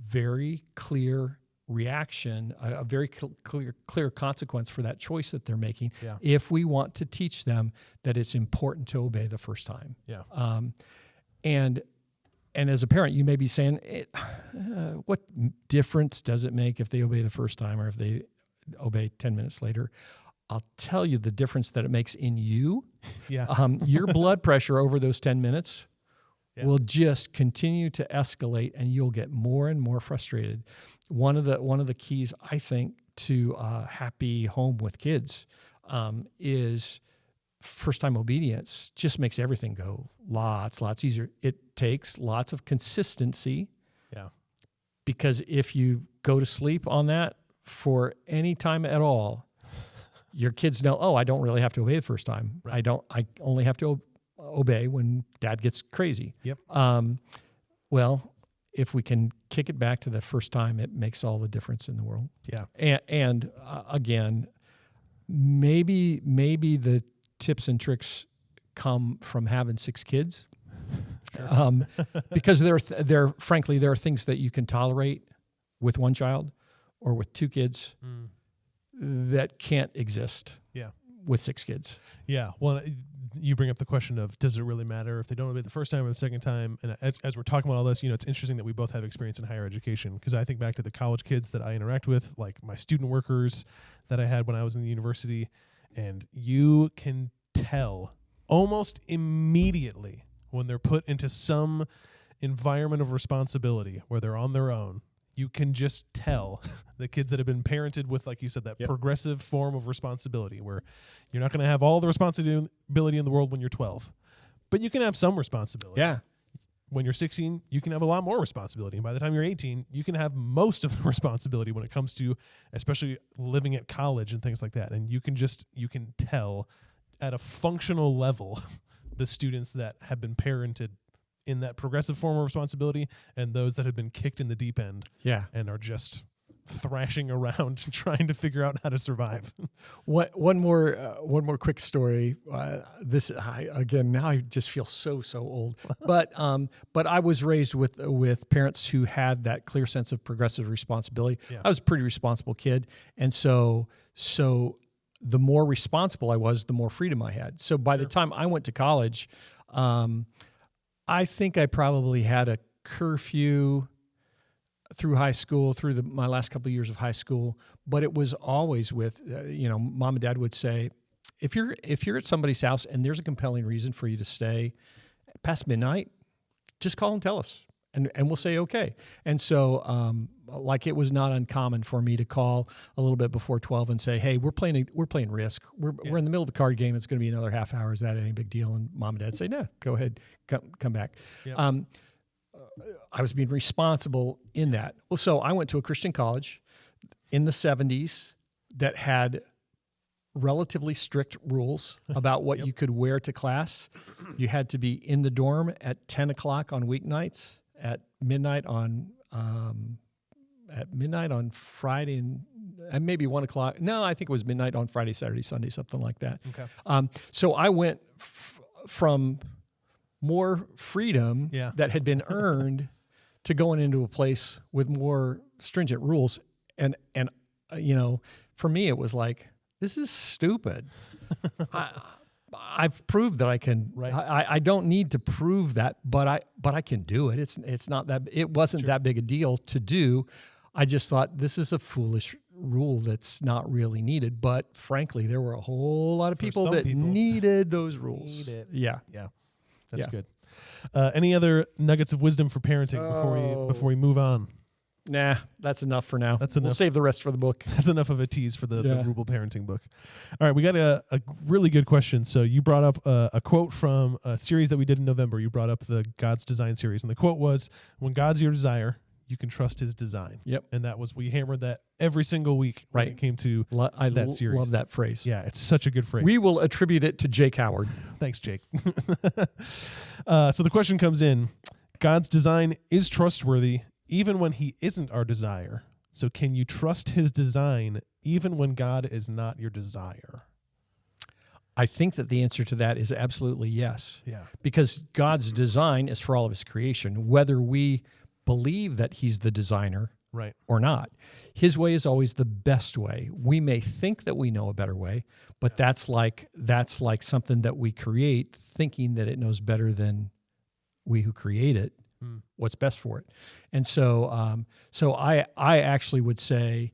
very clear reaction, a very clear consequence for that choice that they're making, if we want to teach them that it's important to obey the first time. Yeah. And as a parent, you may be saying, what difference does it make if they obey the first time or if they obey 10 minutes later? I'll tell you the difference that it makes in you. Yeah. Your blood pressure over those 10 minutes will just continue to escalate, and you'll get more and more frustrated. One of the keys, I think, to a happy home with kids is first-time obedience. Just makes everything go lots easier. It takes lots of consistency. Yeah. Because if you go to sleep on that for any time at all, your kids know, oh, I don't really have to obey the first time. Right. I only have to obey when Dad gets crazy. Yep. Well, if we can kick it back to the first time, it makes all the difference in the world. Yeah. And again, maybe the tips and tricks come from having 6 kids. Sure. Because frankly, there are things that you can tolerate with one child or with 2 kids that can't exist with 6 kids. Yeah. Well, you bring up the question of, does it really matter if they don't obey the first time or the second time? And as we're talking about all this, it's interesting that we both have experience in higher education, because I think back to the college kids that I interact with, like my student workers that I had when I was in the university, and you can tell almost immediately when they're put into some environment of responsibility where they're on their own. You can just tell the kids that have been parented with, like you said, that progressive form of responsibility, where you're not going to have all the responsibility in the world when you're 12, but you can have some responsibility. Yeah. When you're 16, you can have a lot more responsibility. And by the time you're 18, you can have most of the responsibility when it comes to, especially living at college and things like that. And you can tell at a functional level the students that have been parented in that progressive form of responsibility and those that have been kicked in the deep end and are just thrashing around trying to figure out how to survive. One more quick story. Now I just feel so old. But I was raised with parents who had that clear sense of progressive responsibility. Yeah. I was a pretty responsible kid, and so the more responsible I was, the more freedom I had. So by the time I went to college, I think I probably had a curfew through high school, through my last couple of years of high school, but it was always with, Mom and Dad would say, if you're at somebody's house and there's a compelling reason for you to stay past midnight, just call and tell us, and we'll say okay. And so, it was not uncommon for me to call a little bit before 12 and say, hey, we're playing Risk. We're in the middle of a card game. It's going to be another half hour. Is that any big deal? And Mom and Dad say, no, go ahead, come back. Yep. I was being responsible in that. Well, so I went to a Christian college in the 70s that had relatively strict rules about what you could wear to class. You had to be in the dorm at 10 o'clock on weeknights, at midnight on Friday, and maybe 1 o'clock. No, I think it was midnight on Friday, Saturday, Sunday, something like that. Okay. So I went from more freedom that had been earned to going into a place with more stringent rules. And for me, it was like, this is stupid. I've proved that I can. Right. I don't need to prove that, but I can do it. It wasn't that big a deal to do. I just thought, this is a foolish rule that's not really needed. But frankly, there were a whole lot of people that needed those rules. Yeah. That's good. Any other nuggets of wisdom for parenting before we move on? Nah, that's enough for now. That's enough. We'll save the rest for the book. That's enough of a tease for the Ruble parenting book. All right, we got a really good question. So you brought up a quote from a series that we did in November. You brought up the God's Design series, and the quote was, when God's your desire, you can trust his design. Yep. And we hammered that every single week when it came to that series. Love that phrase. Yeah, it's such a good phrase. We will attribute it to Jake Howard. Thanks, Jake. So the question comes in, God's design is trustworthy even when he isn't our desire. So can you trust his design even when God is not your desire? I think that the answer to that is absolutely yes. Yeah. Because God's design is for all of his creation, whether we believe that he's the designer or not. His way is always the best way. We may think that we know a better way, but that's like something that we create, thinking that it knows better than we who create it, what's best for it. And so I actually would say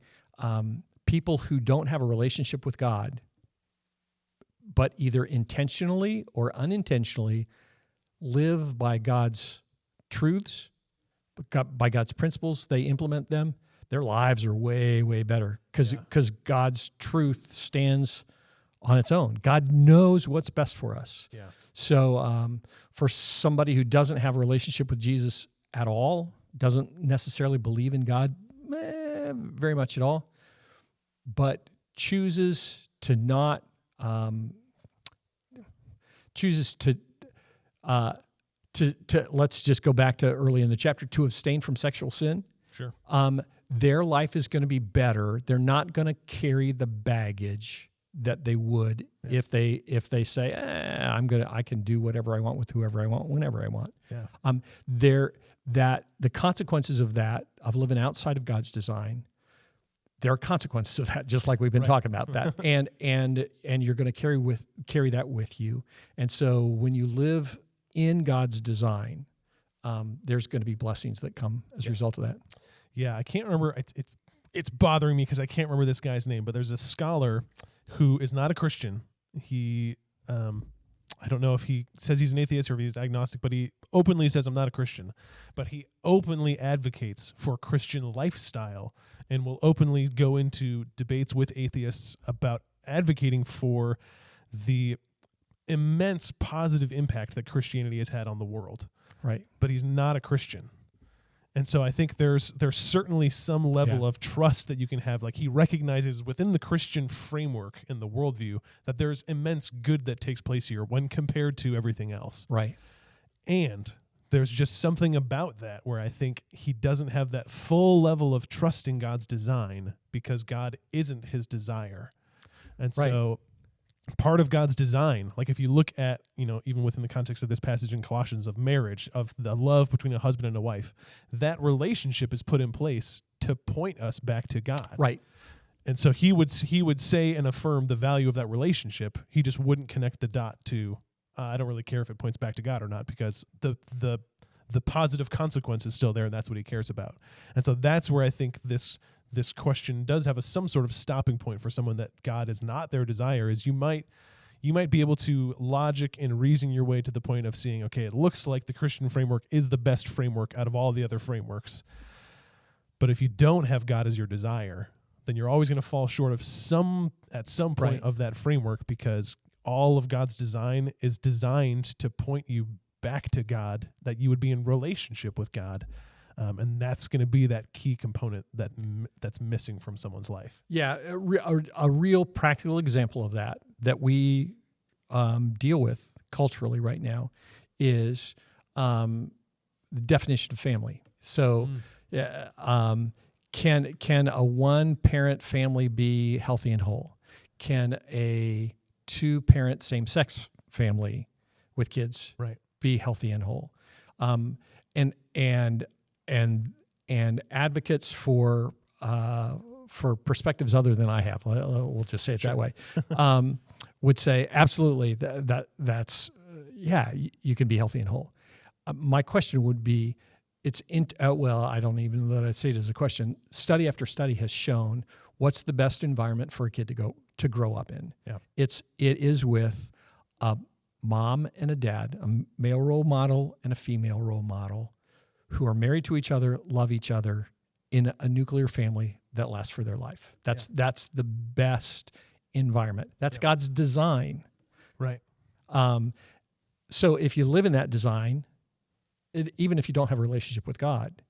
people who don't have a relationship with God, but either intentionally or unintentionally live by God's truths, by God's principles, they implement them, their lives are way, way better because God's truth stands on its own. God knows what's best for us. Yeah. So for somebody who doesn't have a relationship with Jesus at all, doesn't necessarily believe in God very much at all, but chooses to not, let's just go back to early in the chapter, to abstain from sexual sin. Sure. Their life is going to be better. They're not going to carry the baggage that they would if they say, I can do whatever I want with whoever I want, whenever I want. Yeah. The consequences of that, of living outside of God's design, there are consequences of that, just like we've been talking about that. and you're going to carry that with you. And so when you live in God's design, there's going to be blessings that come as a result of that. Yeah, I can't remember. It's bothering me because I can't remember this guy's name, but there's a scholar who is not a Christian. He, I don't know if he says he's an atheist or if he's agnostic, but he openly says, I'm not a Christian. But he openly advocates for a Christian lifestyle and will openly go into debates with atheists about advocating for the immense positive impact that Christianity has had on the world. Right. But he's not a Christian. And so I think there's certainly some level of trust that you can have. Like, he recognizes within the Christian framework and the worldview that there's immense good that takes place here when compared to everything else. Right. And there's just something about that where I think he doesn't have that full level of trusting God's design because God isn't his desire. And so part of God's design, like if you look at, even within the context of this passage in Colossians of marriage, of the love between a husband and a wife, that relationship is put in place to point us back to God. Right. And so he would say and affirm the value of that relationship. He just wouldn't connect the dot to, I don't really care if it points back to God or not, because the positive consequence is still there, and that's what he cares about. And so that's where I think this question does have some sort of stopping point for someone that God is not their desire, is you might be able to logic and reason your way to the point of seeing, okay, it looks like the Christian framework is the best framework out of all the other frameworks. But if you don't have God as your desire, then you're always going to fall short of at some point of that framework, because all of God's design is designed to point you back to God, that you would be in relationship with God. And that's going to be that key component that's missing from someone's life. Yeah, a real practical example of that we deal with culturally right now is the definition of family. So can a one-parent family be healthy and whole? Can a two-parent same-sex family with kids be healthy and whole? And advocates for perspectives other than I have, we'll just say it that way, would say absolutely that's you can be healthy and whole. My question would be, I don't even know that I'd say it as a question. Study after study has shown what's the best environment for a kid to grow up in. Yeah. It is with a mom and a dad, a male role model and a female role model, who are married to each other, love each other, in a nuclear family that lasts for their life. That's the best environment. That's God's design. Right. So if you live in that design, even if you don't have a relationship with God,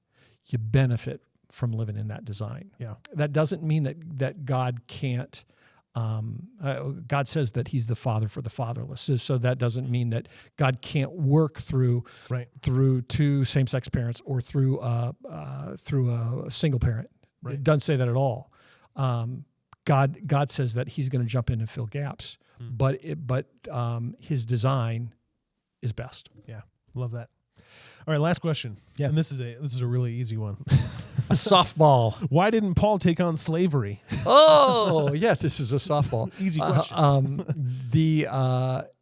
you benefit from living in that design. Yeah. That doesn't mean that God can't. God says that he's the father for the fatherless. So that doesn't mean that God can't work through two same-sex parents or through a single parent. Right. It doesn't say that at all. God says that he's going to jump in and fill gaps, but his design is best. Yeah, love that. All right, last question. Yeah, and this is a really easy one. A softball. Why didn't Paul take on slavery? Oh, yeah, this is a softball. Easy question.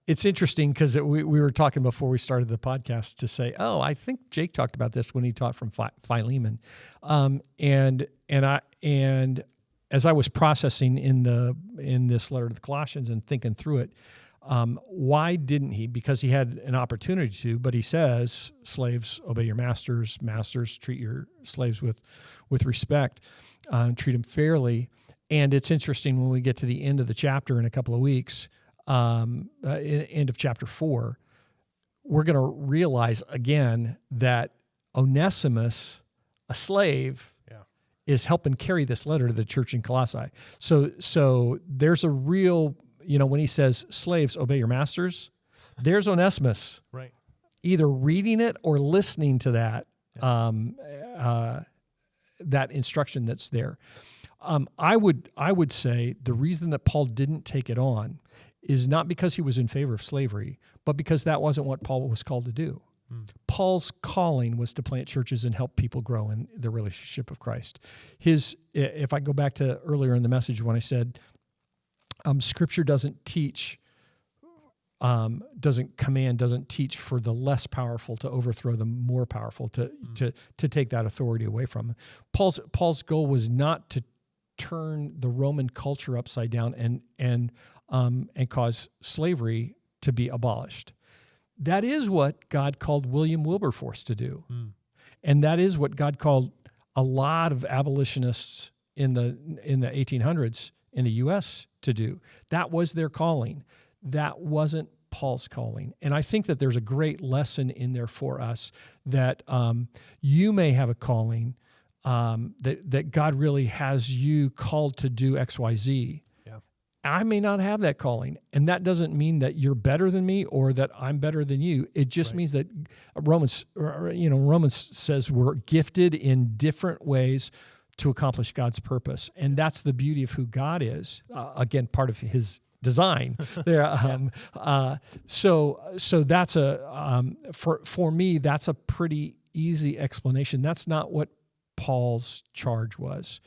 It's interesting because we were talking before we started the podcast to say, I think Jake talked about this when he taught from Philemon, and as I was processing in this letter to the Colossians and thinking through it. Why didn't he? Because he had an opportunity to, but he says, slaves, obey your masters. Masters, treat your slaves with respect. Treat them fairly. And it's interesting when we get to the end of the chapter in a couple of weeks, end of chapter 4, we're going to realize again that Onesimus, a slave, is helping carry this letter to the church in Colossae. So there's a real... when he says, slaves, obey your masters, there's Onesimus, right? Either reading it or listening to that, that instruction that's there. I would say the reason that Paul didn't take it on is not because he was in favor of slavery, but because that wasn't what Paul was called to do. Paul's calling was to plant churches and help people grow in their relationship with Christ. If I go back to earlier in the message when I said, Scripture doesn't teach, doesn't teach for the less powerful to overthrow the more powerful, to take that authority away from them. Paul's goal was not to turn the Roman culture upside down and cause slavery to be abolished. That is what God called William Wilberforce to do, and that is what God called a lot of abolitionists in the 1800s in the U.S. to do. That was their calling. That wasn't Paul's calling. And I think that there's a great lesson in there for us that you may have a calling that God really has you called to do X, Y, Z. Yeah. I may not have that calling, and that doesn't mean that you're better than me or that I'm better than you. It just means that Romans says we're gifted in different ways to accomplish God's purpose, and that's the beauty of who God is. Again, part of His design there. So that's for me, that's a pretty easy explanation. That's not what Paul's charge was,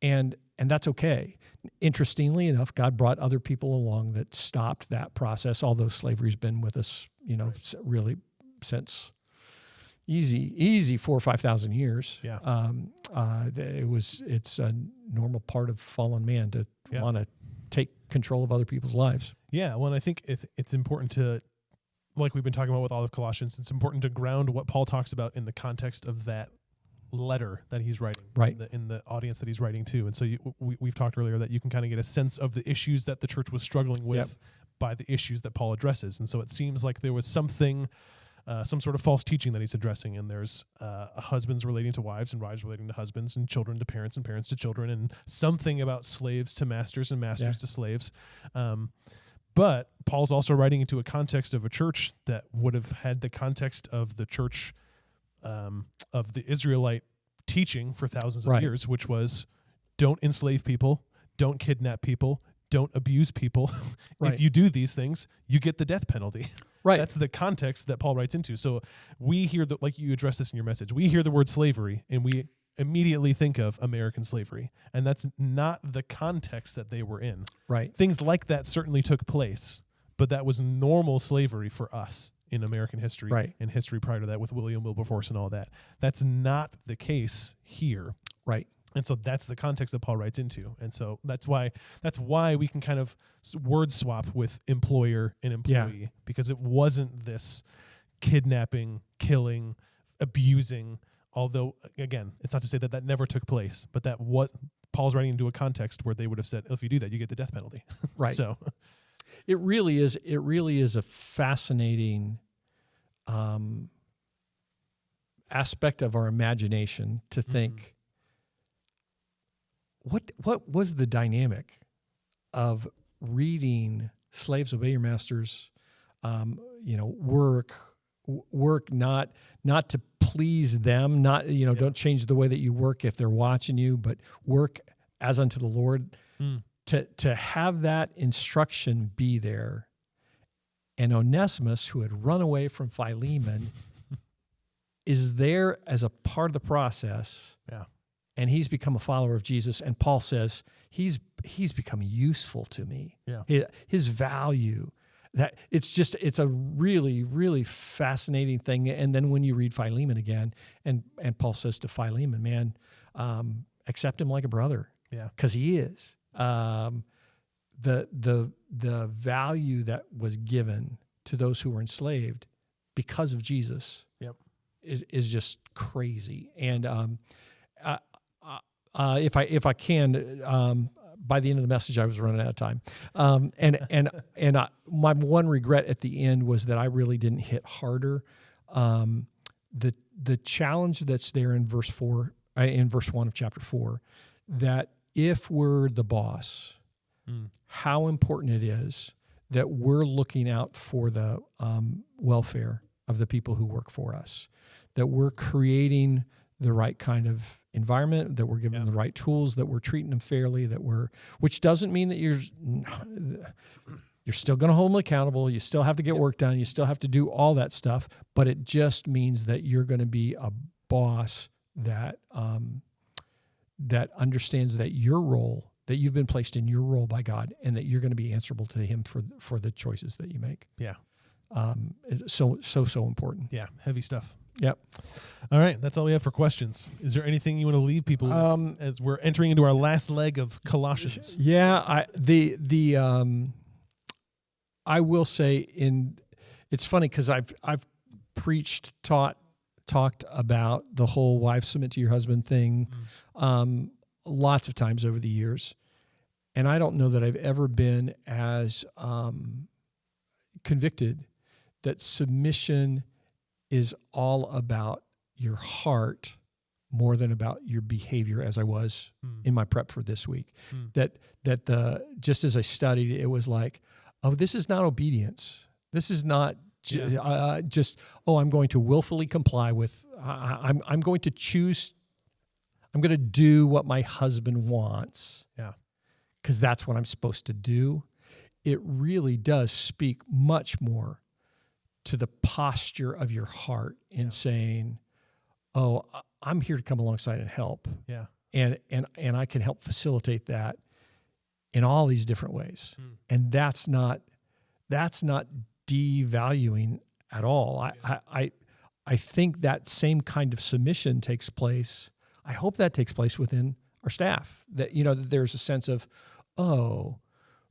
and that's okay. Interestingly enough, God brought other people along that stopped that process, although slavery's been with us, really since easy 4,000 or 5,000 years. It's a normal part of fallen man to want to take control of other people's lives. Yeah, well, and I think it's important to, like we've been talking about with all of Colossians, it's important to ground what Paul talks about in the context of that letter that he's writing, in the audience that he's writing to. And so we've talked earlier that you can kind of get a sense of the issues that the church was struggling with by the issues that Paul addresses. And so it seems like there was something, some sort of false teaching that he's addressing. And there's husbands relating to wives and wives relating to husbands and children to parents and parents to children, and something about slaves to masters and masters to slaves. But Paul's also writing into a context of a church that would have had the context of the church of the Israelite teaching for thousands of years, which was don't enslave people, don't kidnap people, don't abuse people. If you do these things, you get the death penalty. That's the context that Paul writes into. So we hear that, like you address this in your message, we hear the word slavery and we immediately think of American slavery. And that's not the context that they were in. Things like that certainly took place, but that was normal slavery for us in American history and history prior to that with William Wilberforce and all that. That's not the case here. And so that's the context that Paul writes into. And so that's why we can kind of word swap with employer and employee, because it wasn't this kidnapping, killing, abusing, although, again, it's not to say that that never took place, but that what Paul's writing into a context where they would have said, if you do that, you get the death penalty. So it really is a fascinating aspect of our imagination to think, what was the dynamic of reading slaves obey your masters, work not to please them, not don't change the way that you work if they're watching you, but work as unto the Lord. To have that instruction be there, and Onesimus, who had run away from Philemon, is there as a part of the process. And he's become a follower of Jesus. And Paul says he's become useful to me. His value, that it's a really, really fascinating thing. And then when you read Philemon again, and Paul says to Philemon, man, accept him like a brother. Because he is. The value that was given to those who were enslaved because of Jesus is just crazy. And if I can, by the end of the message, I was running out of time. My one regret at the end was that I really didn't hit harder. The challenge that's there in verse 4, in verse 1 of chapter 4, that if we're the boss, how important it is that we're looking out for the welfare of the people who work for us, that we're creating the right kind of environment, that we're giving them the right tools, that we're treating them fairly, which doesn't mean that you're still going to hold them accountable. You still have to get work done. You still have to do all that stuff, but it just means that you're going to be a boss that understands that your role, that you've been placed in your role by God, and that you're going to be answerable to Him for the choices that you make. It's so important. Heavy stuff. Yep. All right, that's all we have for questions. Is there anything you want to leave people with as we're entering into our last leg of Colossians? I will say it's funny because I've preached, talked about the whole wife submit to your husband thing lots of times over the years, and I don't know that I've ever been as convicted that submission is all about your heart, more than about your behavior, as I was in my prep for this week. Just as I studied, it was like, oh, this is not obedience. This is not just, I'm going to willfully comply with, I'm going to choose, I'm going to do what my husband wants. Yeah. Because that's what I'm supposed to do. It really does speak much more to the posture of your heart in saying, oh, I'm here to come alongside and help. Yeah. And I can help facilitate that in all these different ways. And that's not devaluing at all. I think that same kind of submission takes place. I hope that takes place within our staff, that there's a sense of, oh,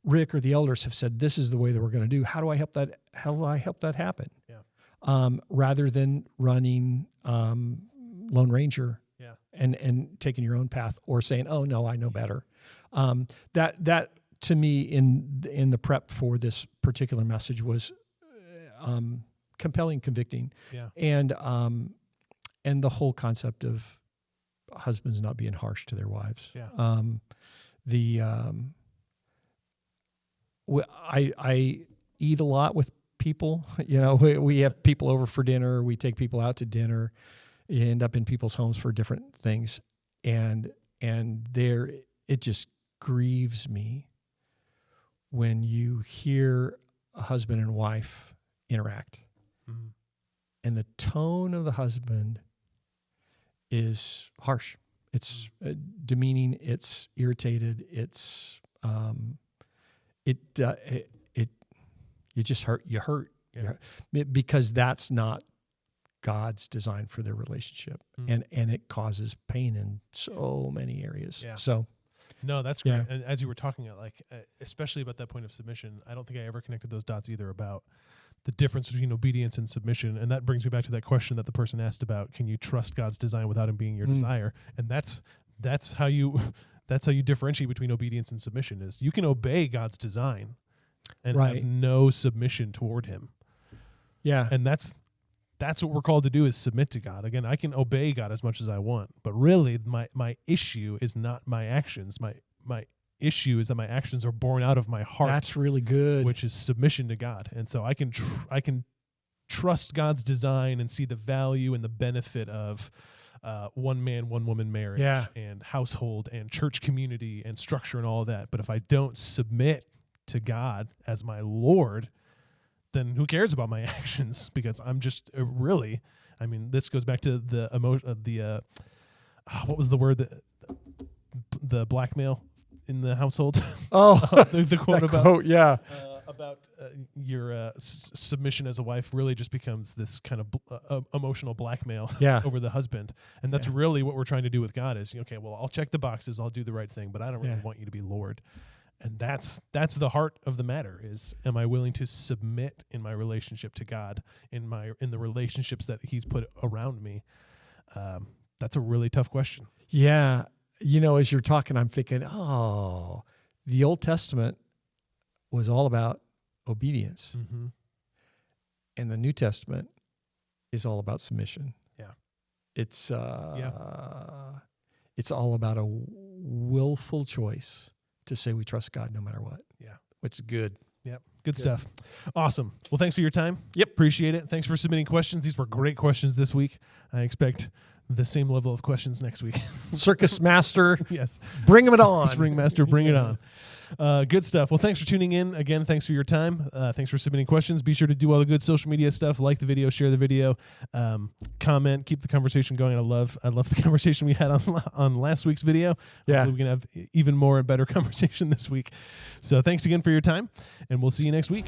Rick or the elders have said this is the way that we're going to do. How do I help that? How do I help that happen? Yeah. Rather than running Lone Ranger. Yeah. And taking your own path, or saying, oh no, I know better. That to me in the prep for this particular message was compelling, convicting. Yeah. And the whole concept of husbands not being harsh to their wives. Yeah. I eat a lot with people. We have people over for dinner. We take people out to dinner. You end up in people's homes for different things, and there it just grieves me when you hear a husband and wife interact, and the tone of the husband is harsh. It's demeaning. It's irritated. It's you just hurt. You hurt. Yeah. Because that's not God's design for their relationship, and it causes pain in so many areas. Yeah. So, no, that's great. Yeah. And as you were talking, especially about that point of submission, I don't think I ever connected those dots either about the difference between obedience and submission. And that brings me back to that question that the person asked about: can you trust God's design without him being your desire? And that's how you differentiate between obedience and submission. Is you can obey God's design and have no submission toward him. Yeah, and that's what we're called to do, is submit to God. Again, I can obey God as much as I want, but really my issue is not my actions. My issue is that my actions are born out of my heart. That's really good. Which is submission to God. And so I can trust God's design and see the value and the benefit of one man, one woman marriage and household and church community and structure and all of that. But if I don't submit to God as my Lord, then who cares about my actions? Because I'm just this goes back to the what was the word, the blackmail in the household? Oh, the quote about quote, your submission as a wife really just becomes this kind of emotional blackmail over the husband. And that's really what we're trying to do with God is, okay, well, I'll check the boxes, I'll do the right thing, but I don't really want you to be Lord. And that's the heart of the matter is, am I willing to submit in my relationship to God, in the relationships that he's put around me? That's a really tough question. Yeah. As you're talking, I'm thinking, the Old Testament was all about obedience. Mm-hmm. And the New Testament is all about submission. Yeah. It's all about a willful choice to say we trust God no matter what. Yeah. It's good. Yep. Good stuff. Awesome. Well, thanks for your time. Yep. Appreciate it. Thanks for submitting questions. These were great questions this week. I expect the same level of questions next week. Circus Master. Yes. Bring it on. Ring Master, bring it on. Good stuff. Well, thanks for tuning in. Again, thanks for your time. Thanks for submitting questions. Be sure to do all the good social media stuff. Like the video, share the video, comment, keep the conversation going. I love the conversation we had on last week's video. Yeah. Hopefully we can have even more and better conversation this week. So thanks again for your time, and we'll see you next week.